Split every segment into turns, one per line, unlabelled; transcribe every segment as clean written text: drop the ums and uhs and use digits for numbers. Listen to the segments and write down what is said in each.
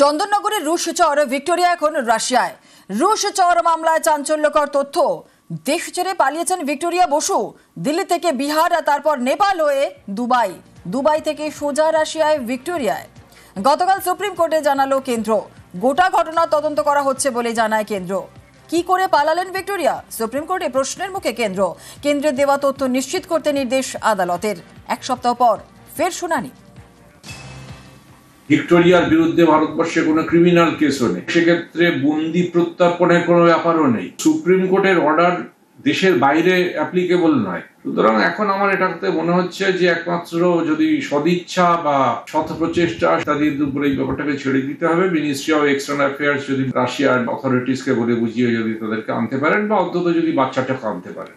চন্দননগরের রুশ চর ভিক্টোরিয়া এখন রাশিয়ায়। রুশ চর মামলায় চাঞ্চল্যকর তথ্য, দেশ ছেড়ে পালিয়েছেন ভিক্টোরিয়া বসু। দিল্লি থেকে বিহার আর তারপর নেপাল হয়ে দুবাই থেকে সোজা রাশিয়ায় ভিক্টোরিয়ায়। গতকাল সুপ্রিম কোর্টে জানালো কেন্দ্র, গোটা ঘটনা তদন্ত করা হচ্ছে বলে জানায় কেন্দ্র। কি করে পালালেন ভিক্টোরিয়া? সুপ্রিম কোর্টে প্রশ্নের মুখে কেন্দ্র। কেন্দ্রের দেওয়া তথ্য নিশ্চিত করতে নির্দেশ আদালতের। এক সপ্তাহ পর ফের শুনানি।
ভিক্টোরিয়ার বিরুদ্ধে ভারতবর্ষে কোনো ক্রিমিনাল কেসও নেই, সেক্ষেত্রে বন্দি প্রত্যর্পণের কোনো ব্যাপারও নেই। সুপ্রিম কোর্টের অর্ডার দেশের বাইরে অ্যাপ্লিকেবল নয়। সুতরাং এখন আমার এটাতে মনে হচ্ছে যে একমাত্র যদি সদিচ্ছা বা শত প্রচেষ্টা তাদের উপরে এই ব্যাপারটাকে ছেড়ে দিতে হবে। মিনিস্ট্রি অফ এক্সটার্নাল অ্যাফেয়ার্স যদি রাশিয়ার অথরিটিসকে বলে বুঝিয়ে যদি তাদেরকে আনতে পারেন বা অন্তত যদি বাচ্চাটাকে আনতে পারেন।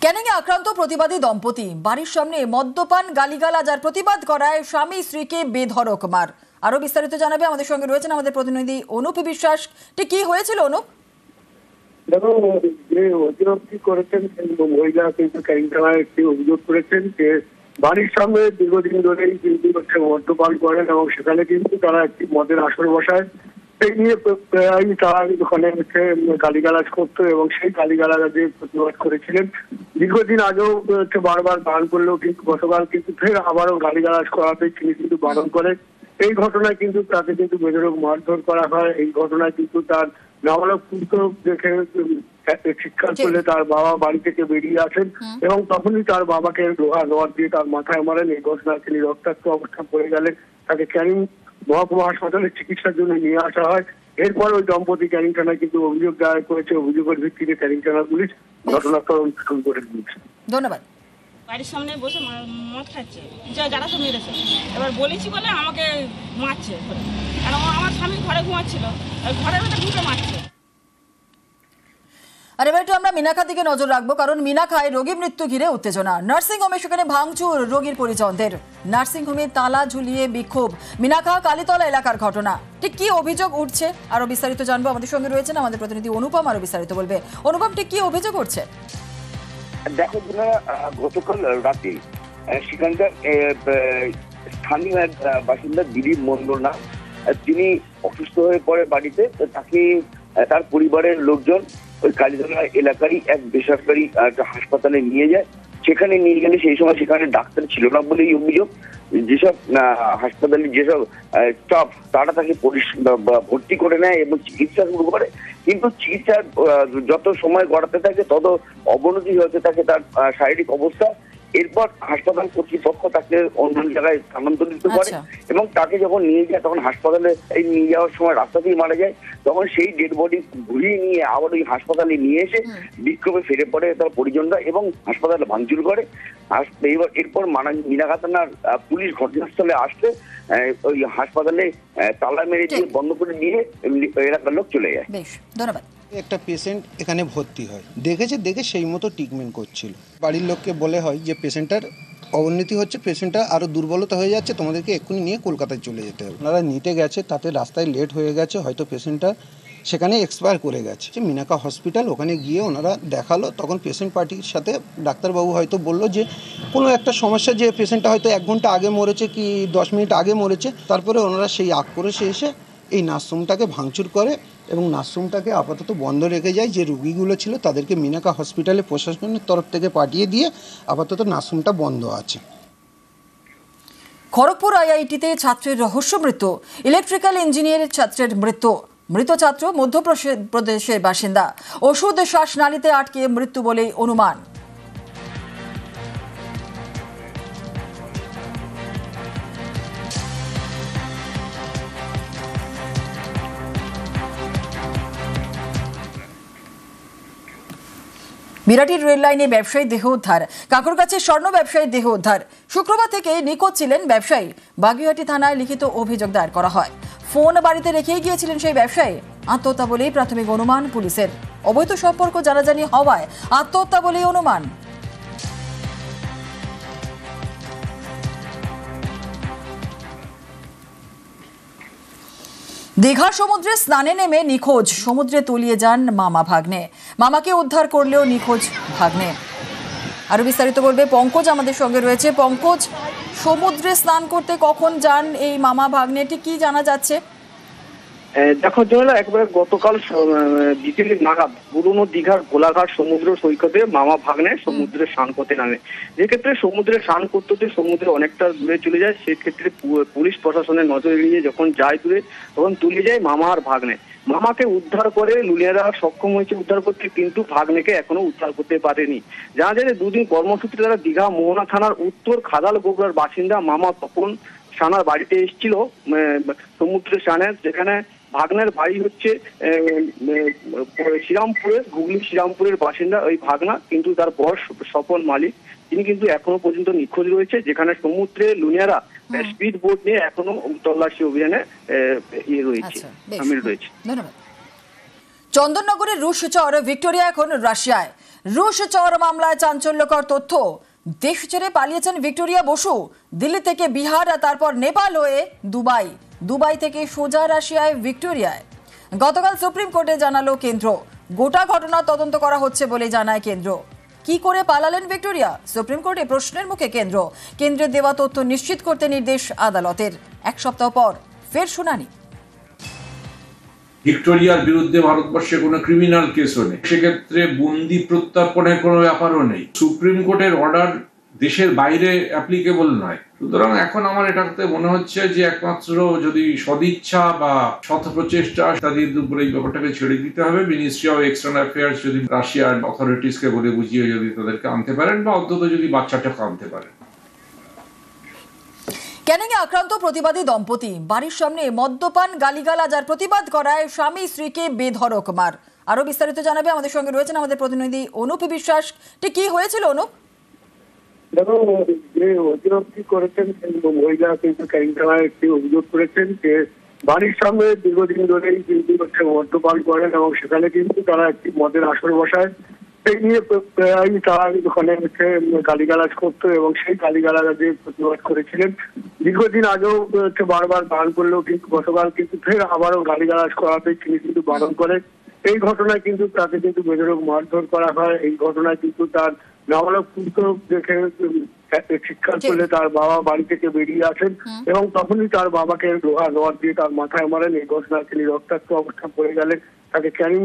ক্যানিংয়ে আক্রান্ত প্রতিবাদী দম্পতি, বাড়ির সামনে মদ্যপান গালিগালাজ আর প্রতিবাদ করায় স্বামী স্ত্রীকে বেধড়ক মার। আরো বিস্তারিত জানাবে আমাদের সঙ্গে রয়েছেন আমাদের প্রতিনিধি অনুপ বিশ্বাস। ঠিক কি হয়েছিল অনুপ?
দেখো, যে অভিযোগটি করেছেন মহিলা কিন্তু ক্যানিং থানায় একটি অভিযোগ করেছেন যে বাড়ির সামনে দীর্ঘদিন ধরেই কিন্তু মদ্যপান করেন এবং সেখানে কিন্তু তারা একটি মদের আসর বসায়। এই নিয়ে প্রায় তারা ওখানে গালিগালাজ করতো এবং সেই গালিগালাজে প্রতিবাদ করেছিলেন। দীর্ঘদিন আগেও বারবার বারণ করলেও কিন্তু গতকাল কিন্তু ফের আবারও গালিগালাজ করাতে তিনি কিন্তু বারণ করে। এই ঘটনায় কিন্তু তাকে কিন্তু বেধড়ক মারধর করা হয়। এই ঘটনায় কিন্তু তার নাবালক পুত্র দেখে চিৎকার করলে তার বাবা বাড়ি থেকে বেরিয়ে আসেন এবং তখনই তার বাবাকে রড দিয়ে তার মাথায় মারেন। এই ঘটনায় তিনি রক্তাক্ত অবস্থা পড়ে গেলেন। তাকে ক্যানিং মহকুমা হাসপাতালে চিকিৎসার জন্য নিয়ে আসা হয়। এরপর ওই দম্পতি ক্যানিং থানায় কিন্তু অভিযোগ দায়ের করেছে। অভিযোগের ভিত্তিতে ক্যানিং থানা পুলিশ ঘটনার তদন্ত শুরু করে দিয়েছে।
ধন্যবাদ।
বাড়ির সামনে বসে মদ খাচ্ছে, যারা সব মেরেছে। এবার বলেছি বলে আমাকে মারছে, আর আমার স্বামী ঘরে ঘুমাচ্ছিল, ঘরের ভেতরে ঢুকে মারছে।
আর এবার একটু আমরা মিনাখার দিকে নজর রাখবো, কারণ মিনাখায় রোগী মৃত্যু ঘিরে উত্তেজনা। নার্সিংহোমে সেখানে ভাঙচুর রোগীর পরিজনদের। নার্সিংহোমে তালা ঝুলিয়ে বিক্ষোভ। মিনাখা কালীতলা এলাকার ঘটনা। ঠিক কি অভিযোগ উঠছে আরো বিস্তারিত জানবো। আমাদের সঙ্গে রয়েছেন আমাদের প্রতিনিধি অনুপম, আরো বিস্তারিত বলবে। অনুপম, ঠিক কি অভিযোগ উঠছে?
দেখো, গতকাল রাতে সেখানকার স্থানীয় এক বাসিন্দা দিলীপ মন্ডল না, তিনি অসুস্থ হয়ে পড়ে বাড়িতে। তাকে তার পরিবারের লোকজন ওই কালীতলা এলাকারই এক বেসরকারি হাসপাতালে নিয়ে যায়। সেখানে নিয়ে গেলে সেই সময় সেখানে ডাক্তার ছিল না বলেই অভিযোগ। যেসব হাসপাতালে যেসব স্টাফ তারা তাকে ভর্তি করে নেয় এবং চিকিৎসা শুরু করে, কিন্তু চিকিৎসার যত সময় গড়াতে থাকে তত অবনতি হতে থাকে তার শারীরিক অবস্থা। এরপর হাসপাতাল কর্তৃপক্ষ তাকে অন্য জায়গায় স্থানান্তরিত করে এবং তাকে যখন নিয়ে যায় তখন হাসপাতালে নিয়ে যাওয়ার সময় রাস্তাতেই মারা যায়। তখন সেই ডেড বডি ঘুরিয়ে নিয়ে আবার ওই হাসপাতালে নিয়ে এসে বিক্ষোভে ফিরে পড়ে তার পরিজনরা এবং হাসপাতালে ভাঙচুর করে। এরপর মিনাখা থানার পুলিশ ঘটনাস্থলে আসলে ওই হাসপাতালে তালা মেরে দিয়ে বন্ধ করে নিয়ে এলাকার লোক চলে যায়।
বেশ, ধন্যবাদ।
একটা পেশেন্ট এখানে ভর্তি হয়, দেখে সেই মতো ট্রিটমেন্ট করছিল। বাড়ির লোককে বলে হয় যে পেশেন্টটার অবনতি হচ্ছে, পেশেন্টটা আরও দুর্বলতা হয়ে যাচ্ছে, তোমাদেরকে এক্ষুনি নিয়ে কলকাতায় চলে যেতে হবে। ওনারা নিতে গেছে, তাতে রাস্তায় লেট হয়ে গেছে, হয়তো পেশেন্টটা সেখানে এক্সপায়ার করে গেছে। মিনাখা হসপিটাল ওখানে গিয়ে ওনারা দেখালো, তখন পেশেন্ট পার্টির সাথে ডাক্তারবাবু হয়তো বললো যে কোনো একটা সমস্যা, যে পেশেন্টটা হয়তো 1 ঘন্টা আগে মরেছে কি 10 মিনিট আগে মরেছে। তারপরে ওনারা সেই আক্রোশে এসে এই নার্সরুমটাকে ভাঙচুর করে এবং নার্সরুমটাকে আপাতত বন্ধ রেখে যায়। যে রুগীগুলো ছিল তাদেরকে মিনাখা হসপিটালে প্রশাসনের তরফ থেকে পাঠিয়ে দিয়ে আপাতত নার্সরুমটা বন্ধ আছে।
খড়গপুর আইআইটিতে ছাত্রের রহস্য মৃত্যু। ইলেকট্রিক্যাল ইঞ্জিনিয়ারের ছাত্রের মৃত্যু। মৃত ছাত্র মধ্যপ্রদেশের বাসিন্দা। ওষুধ শ্বাসনালীতে আটকে মৃত্যু বলেই অনুমান। বিরাটির রেল লাইনে ব্যবসায়ী দেহ উদ্ধার। কাকরগাছে স্বর্ণ ব্যবসায়ীর দেহ উদ্ধার। শুক্রবার থেকে নিখোঁজ ছিলেন ব্যবসায়ী। বাগুইআটি থানায় লিখিত অভিযোগ দায়ের করা হয়। ফোন বাড়িতে রেখেই গিয়েছিলেন সেই ব্যবসায়ী। আত্মহত্যা বলেই প্রাথমিক অনুমান পুলিশের। অবৈধ সম্পর্ক জানাজানি হওয়ায় আত্মহত্যা বলেই অনুমান। দীঘার সমুদ্রে স্নানে নেমে নিখোঁজ। সমুদ্রে তলিয়ে যান মামা ভাগ্নে। মামাকে উদ্ধার করলেও নিখোঁজ ভাগ্নে। আরো বিস্তারিত বলবে পঙ্কজ, আমাদের সঙ্গে রয়েছে। পঙ্কজ, সমুদ্রে স্নান করতে কখন যান এই মামা ভাগ্নেটি, কি জানা যাচ্ছে?
দেখো জয়লা, একবারে গতকাল বিকেল নাগাদ পুরনো দীঘার গোলাঘাট সমুদ্র সৈকতে মামা ভাগ্নে সমুদ্রে স্নান করতে নামে। যেক্ষেত্রে সমুদ্রে স্নান করতে সমুদ্রে অনেকটা দূরে চলে যায়, সেক্ষেত্রে পুলিশ প্রশাসনের নজর এড়িয়ে যখন যায় দূরে, তখন তুলে যায় মামা আর ভাগ্নে। মামাকে উদ্ধার করে লুলিয়ারা সক্ষম হয়েছে উদ্ধার করতে, কিন্তু ভাগ্নেকে এখনো উদ্ধার করতে পারেনি। জানা যায় যে দুদিন কর্মসূত্রে তারা দীঘা মোহনা থানার উত্তর খাদাল গোবরার বাসিন্দা মামা তপন সানার বাড়িতে এসেছিল সমুদ্রে স্নানে, যেখানে ভাগ্নের বাড়ি হচ্ছে শ্রীরামপুরের শ্রীরামপুরের বাসিন্দা ওই ভাগনা, কিন্তু তার বর স্বপন মালিক তিনি কিন্তু এখনো পর্যন্ত নিখোঁজ রয়েছে, যেখানে সমুদ্রে লুনিয়ারা স্পিড বোট নিয়ে এখনো তল্লাশি অভিযানে সামিল রয়েছে।
ধন্যবাদ। চন্দননগরের রুশচর ভিক্টোরিয়া এখন রাশিয়ায়। রুশচর মামলায় চাঞ্চল্যকর তথ্য, দেশ ছেড়ে পালিয়েছেন ভিক্টোরিয়া বসু। দিল্লি থেকে বিহার আর তারপর নেপাল হয়ে দুবাই থেকে সোজা রাশিয়ায় ভিক্টোরিয়ায়। গতকাল সুপ্রিম কোর্টে জানালো কেন্দ্র, গোটা ঘটনা তদন্ত করা হচ্ছে বলে জানায় কেন্দ্র। কি করে পালালেন ভিক্টোরিয়া? সুপ্রিম কোর্টে প্রশ্নের মুখে কেন্দ্রের দেওয়া তথ্য নিশ্চিত করতে নির্দেশ আদালতের। এক সপ্তাহ পর ফের শুনানি।
ভিক্টোরিয়ার বিরুদ্ধে ভারতবর্ষে কোনো ক্রিমিনাল কেসও নেই, সেক্ষেত্রে বন্দি প্রত্যার্পণের কোনো ব্যাপারও নেই। সুপ্রিম কোর্টের অর্ডার দেশের বাইরে অ্যাপ্লিকেবল নয়। সুতরাং এখন আমার এটাতে মনে হচ্ছে যে একমাত্র যদি সদিচ্ছা বা শত প্রচেষ্টা, তাদের উপরে এই ব্যাপারটাকে ছেড়ে দিতে হবে। মিনিস্ট্রি অফ এক্সটার্নাল অ্যাফেয়ার্স যদি রাশিয়ার অথরিটিসকে বলে বুঝিয়ে যদি তাদেরকে আনতে পারেন, বা অন্তত যদি বাচ্চাটাকে আনতে পারেন।
ক্যানিংয়ে আক্রান্ত প্রতিবাদী দম্পতি, বাড়ির সামনে মদ্যপান গালিগালাজ আর প্রতিবাদ করায় স্বামী স্ত্রীকে বেধড়ক মার। আরো বিস্তারিত জানাবে আমাদের সঙ্গে রয়েছেন আমাদের প্রতিনিধি অনুপ বিশ্বাস। ঠিক কি হয়েছিল অনুপ?
দেখো, যে অভিযোগটি করেছেন মহিলা কিন্তু ক্যারিংটানায় একটি অভিযোগ করেছেন যে বাড়ির সামনে দীর্ঘদিন ধরেই কিন্তু মদ্যপান করেন এবং সেখানে কিন্তু তারা একটি মদের আসর বসায়। সেই নিয়ে প্রায় তারা ওখানে গালিগালাজ করতো এবং সেই গালিগালাজে প্রতিবাদ করেছিলেন। দীর্ঘদিন আগেও বারবার বারণ করলেও কিন্তু গতকাল কিন্তু ফের আবারও গালিগালাজ করাতে তিনি কিন্তু বারণ করে। এই ঘটনায় কিন্তু তাকে কিন্তু বেধড়ক মারধর করা হয়। এই ঘটনায় কিন্তু তার নাবালক পুত্র দেখে চিৎকার করলে তার বাবা বাড়ি থেকে বেরিয়ে আসেন এবং তখনই তার বাবাকে লোহা রড দিয়ে তার মাথায় মারেন। এই ঘটনায় তিনি রক্তাক্ত অবস্থায় পড়ে গেলেন। তাকে ক্যানিং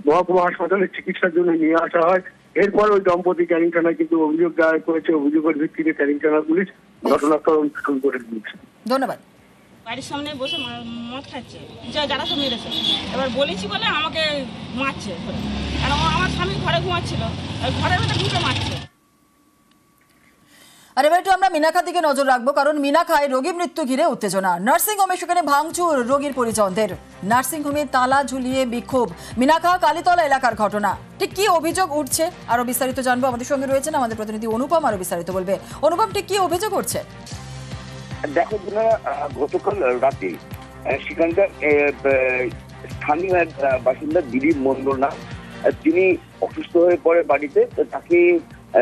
মহকুমা হাসপাতালে চিকিৎসার জন্য নিয়ে আসা হয়। এরপর ওই দম্পতি ক্যানিং থানায় কিন্তু অভিযোগ দায়ের করেছে। অভিযোগের ভিত্তিতে ক্যানিং থানা পুলিশ ঘটনার তদন্ত শুরু করে দিয়েছে।
ধন্যবাদ।
বাড়ির সামনে বসে মদ খাচ্ছে, যারা তো মেরেছে। এবার বলেছি বলে আমাকে মারছে ধরে, কারণ আমার স্বামী ঘরে ঘুমাচ্ছিল, ঘরের ভেতরে ঢুকে মারছে।
আর এবার একটু আমরা মিনাখার দিকে নজর রাখবো, কারণ মিনাখায় রোগী মৃত্যু ঘিরে উত্তেজনা। নার্সিংহোমে সেখানে ভাঙচুর রোগীর পরিজনদের। নার্সিংহোমে তালা ঝুলিয়ে বিক্ষোভ। মিনাখা কালীতলা এলাকার ঘটনা। ঠিক কি অভিযোগ উঠছে আরো বিস্তারিত জানবো। আমাদের সঙ্গে রয়েছেন আমাদের প্রতিনিধি অনুপম, আরো বিস্তারিত বলবে। অনুপম, ঠিক কি অভিযোগ উঠছে?
দেখো গতকাল রাতে সেখানকার স্থানীয় এক বাসিন্দা দিলীপ মন্ডল না, তিনি অসুস্থ হয়ে পড়ে বাড়িতে। তাকে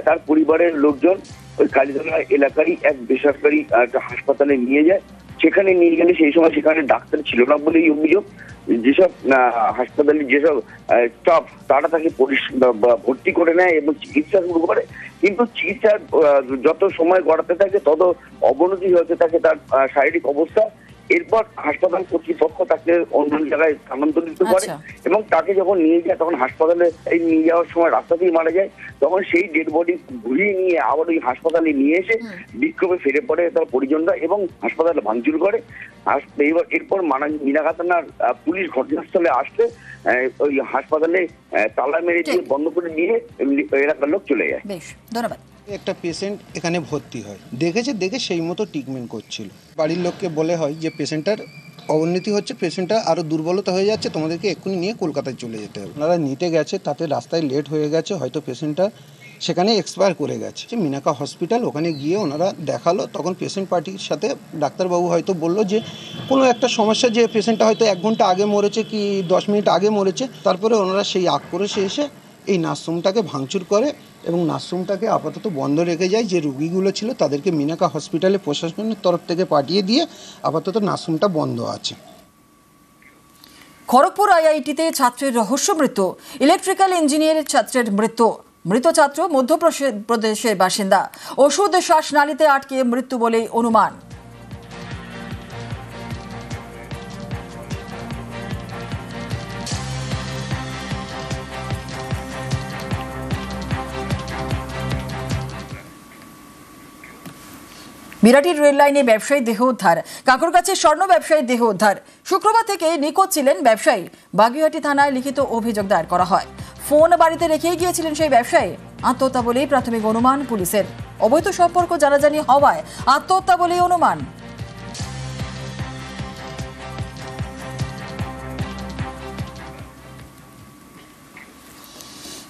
তার পরিবারের লোকজন ওই কালীতলা এলাকারই এক বেসরকারি হাসপাতালে নিয়ে যায়। সেখানে নিয়ে গেলে সেই সময় সেখানে ডাক্তার ছিল না বলেই অভিযোগ। যেসব হাসপাতালে যেসব স্টাফ তারা তাকে ভর্তি করে নেয় এবং চিকিৎসা শুরু করে, কিন্তু চিকিৎসার যত সময় গড়াতে থাকে তত অবনতি হতে থাকে তার শারীরিক অবস্থা। এরপর হাসপাতাল কর্তৃপক্ষ তাকে অন্য জায়গায় স্থানান্তরিত করে এবং তাকে যখন নিয়ে যায় তখন হাসপাতালে এই নিয়ে যাওয়ার সময় রাস্তাতেই মারা যায়। তখন সেই ডেড বডি ঘুরিয়ে নিয়ে আবার ওই হাসপাতালে নিয়ে এসে বিক্ষোভে ফিরে পড়ে তার পরিজনরা এবং হাসপাতালে ভাঙচুর করে। এরপর মিনাখা থানার পুলিশ ঘটনাস্থলে আসতে ওই হাসপাতালে তালা মেরে দিয়ে বন্ধ করে নিয়ে এলাকার লোক চলে যায়।
বেশ, ধন্যবাদ।
একটা পেশেন্ট এখানে ভর্তি হয়, দেখে সেই মতো ট্রিটমেন্ট করছিল। বাড়ির লোককে বলে হয় যে পেশেন্টটার অবনতি হচ্ছে, পেশেন্টটা আরও দুর্বলতা হয়ে যাচ্ছে, তোমাদেরকে এক্ষুনি নিয়ে কলকাতায় চলে যেতে হবে। ওনারা নিতে গেছে, তাতে রাস্তায় লেট হয়ে গেছে, হয়তো পেশেন্টটা সেখানে এক্সপায়ার করে গেছে। মিনাখা হসপিটাল ওখানে গিয়ে ওনারা দেখালো, তখন পেশেন্ট পার্টির সাথে ডাক্তারবাবু হয়তো বললো যে কোনো একটা সমস্যা, যে পেশেন্টটা হয়তো 1 ঘন্টা আগে মরেছে কি 10 মিনিট আগে মরেছে। তারপরে ওনারা সেই আক্রোশে এসে এই নার্সরুমটাকে ভাঙচুর করে এবং নার্সরুমটাকে আপাতত বন্ধ রেখে যায়। যে রুগীগুলো ছিল তাদেরকে মিনাখা হসপিটালে প্রশাসনের তরফ থেকে পাঠিয়ে দিয়ে আপাতত নার্সরুমটা বন্ধ আছে।
খড়গপুর আইআইটিতে ছাত্রের রহস্য মৃত্যু। ইলেকট্রিক্যাল ইঞ্জিনিয়ারের ছাত্রের মৃত্যু। মৃত ছাত্র মধ্যপ্রদেশের বাসিন্দা। ওষুধ শ্বাসনালীতে আটকে মৃত্যু বলেই অনুমান। বিরাটির রেল লাইনে ব্যবসায়ী দেহ উদ্ধার। কাঁকড়গাছির স্বর্ণ ব্যবসায়ীর দেহ উদ্ধার। শুক্রবার থেকে নিখোঁজ ছিলেন ব্যবসায়ী। বাগুইআটি থানায় লিখিত অভিযোগ দায়ের করা হয়। ফোন বাড়িতে রেখেই গিয়েছিলেন সেই ব্যবসায়ী। আত্মহত্যা বলেই প্রাথমিক অনুমান পুলিশের। অবৈধ সম্পর্ক জানাজানি হওয়ায় আত্মহত্যা বলেই অনুমান।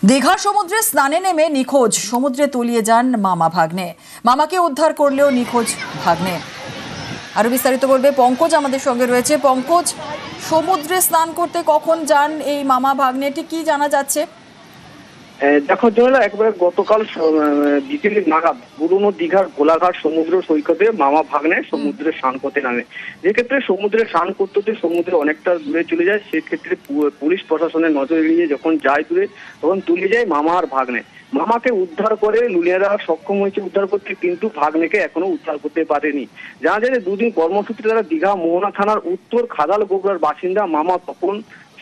দীঘার সমুদ্রে স্নানে নেমে নিখোঁজ। সমুদ্রে তলিয়ে যান মামা ভাগ্নে। মামাকে উদ্ধার করলেও নিখোঁজ ভাগ্নে। আরো বিস্তারিত বলবে পঙ্কজ আমাদের সঙ্গে রয়েছে। পঙ্কজ, সমুদ্রে স্নান করতে কখন যান এই মামা ভাগ্নে, ঠিক কি জানা যাচ্ছে?
দেখো জয়লা, একবারে গতকাল বিকেল নাগাদ পুরনো দীঘার গোলাঘাট সমুদ্র সৈকতে মামা ভাগ্নে সমুদ্রে স্নান করতে নামে। যেক্ষেত্রে সমুদ্রে স্নান করতে সমুদ্রে অনেকটা দূরে চলে যায়। সেক্ষেত্রে পুলিশ প্রশাসনের নজর এড়িয়ে যখন যায় দূরে, তখন তুলে যায় মামা আর ভাগ্নে। মামাকে উদ্ধার করে লুলিয়ারা সক্ষম হয়েছে উদ্ধার করতে, কিন্তু ভাগ্নেকে এখনো উদ্ধার করতে পারেনি। জানা যায় যে দুদিন কর্মসূত্রে তারা দীঘা মোহনা থানার উত্তর খাদাল গোবরার বাসিন্দা মামা তপন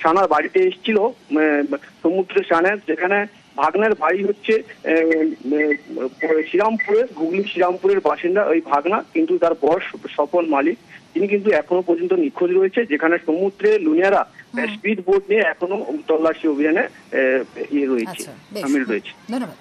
সানার বাড়িতে এসেছিল সমুদ্রে স্নানে। যেখানে ভাগ্নের বাড়ি হচ্ছে শ্রীরামপুরের, হুগলি শ্রীরামপুরের বাসিন্দা ওই ভাগনা, কিন্তু তার বয়স স্বপন মালিক, তিনি কিন্তু এখনো পর্যন্ত নিখোঁজ রয়েছে। যেখানে সমুদ্রে লুনিয়ারা স্পিড বোট নিয়ে এখনো তল্লাশি অভিযানে রয়েছে, সামিল রয়েছে।
ধন্যবাদ।